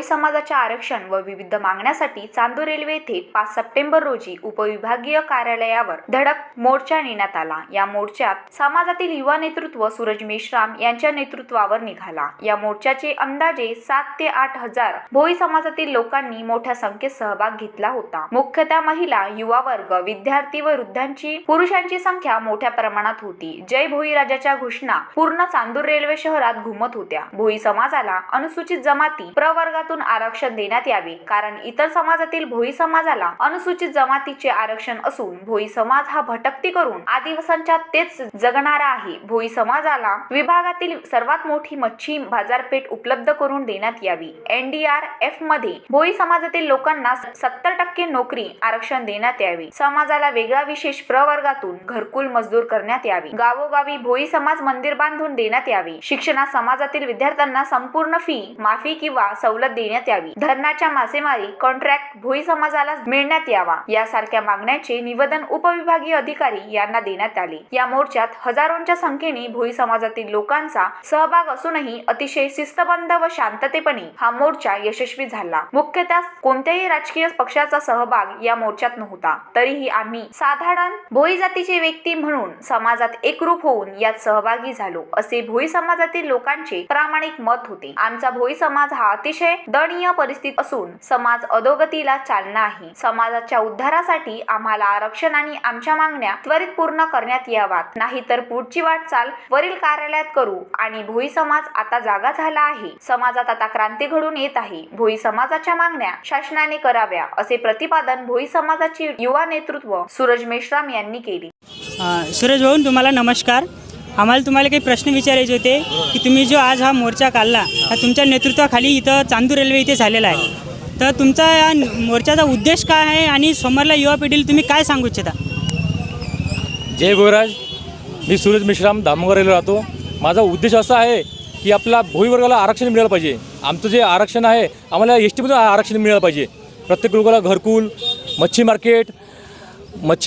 समाजाच्या आरक्षण व विविध मागण्यासाठी चांदूर रेल्वे येथे 5 सप्टेंबर रोजी उपविभागीय कार्यालयावर धडक मोर्चा नेण्यात आला। या मोर्चात समाजातील युवा नेतृत्व सूरज मेश्राम यांच्या नेतृत्वावर निघाला। या मोर्चाचे अंदाजे 7 ते 8 हजार भोई समाजातील लोकांनी मोठ्या संख्येत सहभाग घेतला होता। मुख्यतः महिला, युवा वर्ग, विद्यार्थी व वृद्धांची, पुरुषांची संख्या मोठ्या प्रमाणात होती। जय भोई राजाच्या घोषणा पूर्ण चांदूर रेल्वे शहरात घुमत होत्या। भोई समाजाला अनुसूचित जमाती प्रवर्गातून आरक्षण देण्यात यावे, कारण इतर समाजातील भोई समाजाला अनुसूचित जमातीचे आरक्षण असून भोई समाज हा भटकती करून आदिवासींच्या तेच जगणारा आहे। भोई समाजाला विभागातील सर्वात मोठी मच्छी बाजारपेठ उपलब्ध करून देण्यात यावी। NDRF मध्ये भोई समाजातील लोकांना 70% नोकरी आरक्षण देण्यात यावे। समाजाला वेगळा विशेष प्रवर्गातून घरकुल मंजूर करण्यात यावी। गावोगावी भोई समाज मंदिर बांधून देण्यात यावे। शिक्षणात समाजातील विद्यार्थ्यांना संपूर्ण फी माफी किंवा सवलत देण्यात यावी। धरणाच्या मासेमारी कॉन्ट्रॅक्ट भोई समाजाला मिळण्यात यावा, यासारख्या मागण्यांचे निवेदन उपविभागीय अधिकारी यांना देण्यात आले। या मोर्चात हजारोंच्या संख्येने भोई समाजातील लोकांचा सहभाग असूनही अतिशय शिस्तबद्ध व शांततेपणे हा मोर्चा यशस्वी झाला। मुख्यतः कोणत्याही राजकीय पक्षाचा सहभाग या मोर्चात नव्हता, तरीही आम्ही साधारण भोई जातीचे व्यक्ती म्हणून समाजात एकरूप होऊन यात सहभागी झालो, असे भोई समाजातील लोकांचे प्रामाणिक मत होते। आमचा भोई समाज हा अतिशय दयनीय परिस्थितीत असून समाज अधोगतीला चालना आहे। समाजाच्या उद्धारासाठी आम्हाला आरक्षण आणि आमच्या मागण्या त्वरित पूर्ण करण्यात याव्यात, नाहीतर पुढची वाटचाल वरील कार्यालयात करू। आणि भोई समाज आता जागा झाला आहे। समाजात आता क्रांती घडून येत आहे। भोई समाजाच्या मागण्या शासनाने कराव्या, असे प्रतिपादन भोई समाजाचे युवा नेतृत्व सूरज मेश्राम यांनी केले। सूरज भाऊ, तुम्हाला नमस्कार। आम्हाला तुम्हाला काही प्रश्न विचारायचे होते की तुम्ही जो आज हा मोर्चा काढला हा तुमच्या नेतृत्वाखाली इथं चांदूर रेल्वे इथे झालेला आहे, तर तुमचा या मोर्चाचा उद्देश काय आहे आणि समोरला युवा पिढीला तुम्ही काय सांगू इच्छिता? जय भोईराज, मी सूरज मेश्राम, धामनगाव रेल्वे राहतो। माझा उद्देश असा आहे की आपला भोई वर्गाला आरक्षण मिळालं पाहिजे। आमचं जे आरक्षण आहे आम्हाला ST मधून आरक्षण मिळालं पाहिजे। प्रत्येक लोकांना घरकुल, मच्छी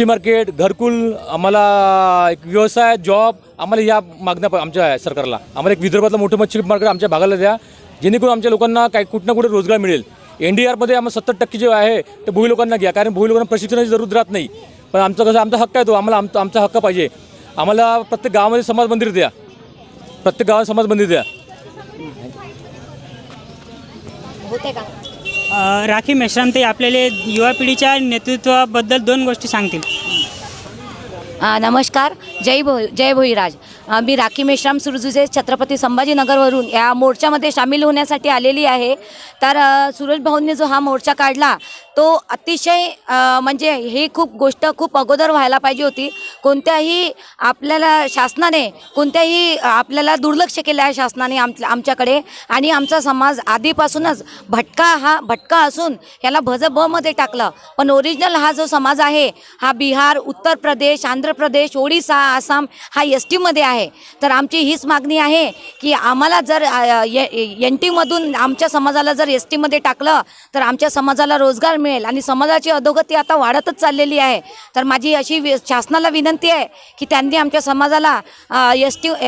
मार्केट, घरकुल, आम्हाला एक व्यवसाय, जॉब, आम्हाला या मागण्या आमच्या सरकारला आम्हाला एक विदर्भातलं मोठं मच्छी मार्केट आमच्या भागाला द्या, जेणेकरून आमच्या लोकांना काही कुठं ना कुठे रोजगार मिळेल। NDRमध्ये आम्हाला 70% जे आहे ते भोई लोकांना घ्या, कारण भोई लोकांना प्रशिक्षणाची जरूरत राहत नाही। पण आमचं कसं आमचा हक्क आहे तो, आम्हाला आमचा हक्क पाहिजे। आम्हाला प्रत्येक गावामध्ये समाज मंदिर द्या, प्रत्येक गावात समाज मंदिर द्या। होते का? राखी मेश्राम ते आपल्याला युवा पिढीच्या नेतृत्वाबद्दल 2 गोष्टी सांगतील। नमस्कार, जय भोईराज। मी राखी मेश्राम सुरजुचे छत्रपती संभाजीनगरवरून या मोर्चामध्ये सामील होण्यासाठी आलेली आहे। तर सूरज भाऊंनी जो हा मोर्चा काढला तो अतिशय म्हणजे ही गोष्ट खूप अगोदर व्हायला पाहिजे होती। कोणत्याही आपल्याला शासनाने आपल्याला दुर्लक्ष केलं आहे शासनाने आमच्याकडे, आणि आमचा समाज आधीपासूनच भटका असून याला मध्ये टाकलं। पण ओरिजिनल हा जो समाज आहे हा बिहार, उत्तर प्रदेश, आंध्र प्रदेश, ओडिसा, आसाम हा ST मध्ये आहे। तर आमची हीच मागणी आहे की आम्हाला जर NT मधून आमच्या समाजाला जर ST मध्ये टाकलं तर आमच्या समाजाला रोजगार मिळेल, आणि समाजाची अधोगती आता वाढतच चाललेली आहे। तर माझी अशी शासनाला विनंती आहे की त्यांनी आमच्या समाजाला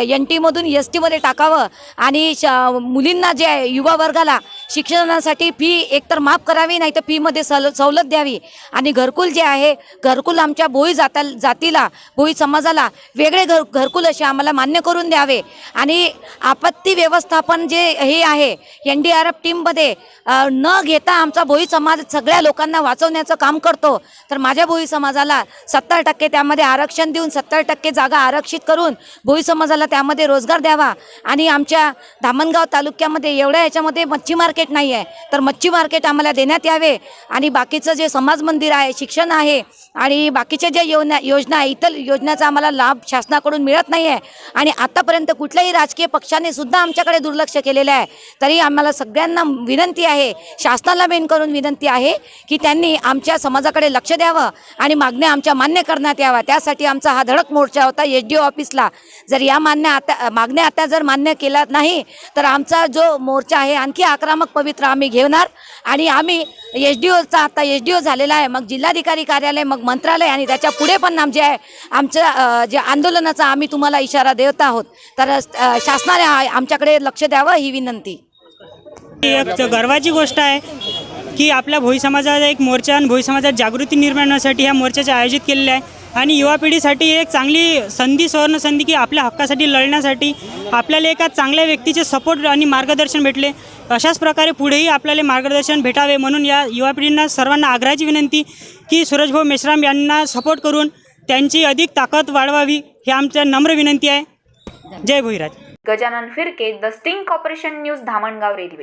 NT मधून ST मध्ये टाकावं, आणि मुलींना जे आहे युवा वर्गाला शिक्षणासाठी फी एकतर माफ करावी, नाही तर फीमध्ये सवलत द्यावी, आणि घरकुल जे आहे घरकुल आमच्या भोई जातीला भोई समाजाला वेगळे घरकुल असे आम्हाला मान्य करून द्यावे। आणि आपत्ती व्यवस्थापन जे हे आहे NDRF टीममध्ये न घेता आमचा भोई समाज सगळ्या लोकांना वाचवण्याचं काम करतो। तर माझ्या भोई समाजाला 70% त्यामध्ये आरक्षण देऊन 70% जागा आरक्षित करून भोई समाजाला त्यामध्ये रोजगार द्यावा। आणि आमच्या धामनगाव तालुक्यामध्ये एवढ्या याच्यामध्ये मच्छी मार्केट नाही आहे, तर मच्छी मार्केट आम्हाला देण्यात यावे। आणि बाकीचं जे समाज मंदिर आहे, शिक्षण आहे, आणि बाकीच्या ज्या योजना आहे, इतर योजनाचा आम्हाला लाभ शासनाकडून मिळत नाही आहे, आणि आतापर्यंत कुठल्याही राजकीय पक्षाने सुद्धा आमच्याकडे दुर्लक्ष केलेलं आहे। तरी आम्हाला सगळ्यांना विनंती आहे, शासनाला मेन करून विनंती आहे की त्यांनी आमच्या समाजाकडे लक्ष द्यावं आणि मागण्या आमच्या मान्य करण्यात याव्या। त्यासाठी आमचा हा धडक मोर्चा होता SDO ऑफिसला। जर या मागण्या आता जर मान्य केल्या नाही तर आमचा जो मोर्चा आहे आणखी आक्रमक पवित्र आम्ही घेणार, आणि आम्ही SDOचा आता SDO झालेला आहे, मग जिल्हाधिकारी कार्यालय, मग मंत्रालय, आणि त्याच्या पुढे पण आमचे आहे आमचं जे आंदोलनाचा आम्ही तुम्हाला इशारा देत आहोत। तर शासनाने आमच्याकडे लक्ष द्यावं ही विनंती। ही एक गर्वाची गोष्ट आहे की आपल्या भोई समाजाचा एक मोर्चा आणि भोई समाजात जागृती निर्माण होण्यासाठी ह्या मोर्चाचे आयोजित केलेले आहे आणि युवा पिढीसाठी एक चांगली संधी, सुवर्ण संधी की आपल्या हक्कासाठी लढण्यासाठी आपल्याला एका चांगल्या व्यक्तीचे सपोर्ट आणि मार्गदर्शन भेटले. अशाच प्रकारे पुढेही आपल्याला मार्गदर्शन भेटावे म्हणून या युवा पिढींना सर्वांना आग्रहाची विनंती की सूरजभाऊ मेश्राम यांना सपोर्ट करून त्यांची अधिक ताकद वाढवावी ही आमच्या नम्र विनंती आहे. जय भोईराज. गजानन फिरके, the sting corporation news, Dhamangaon railway.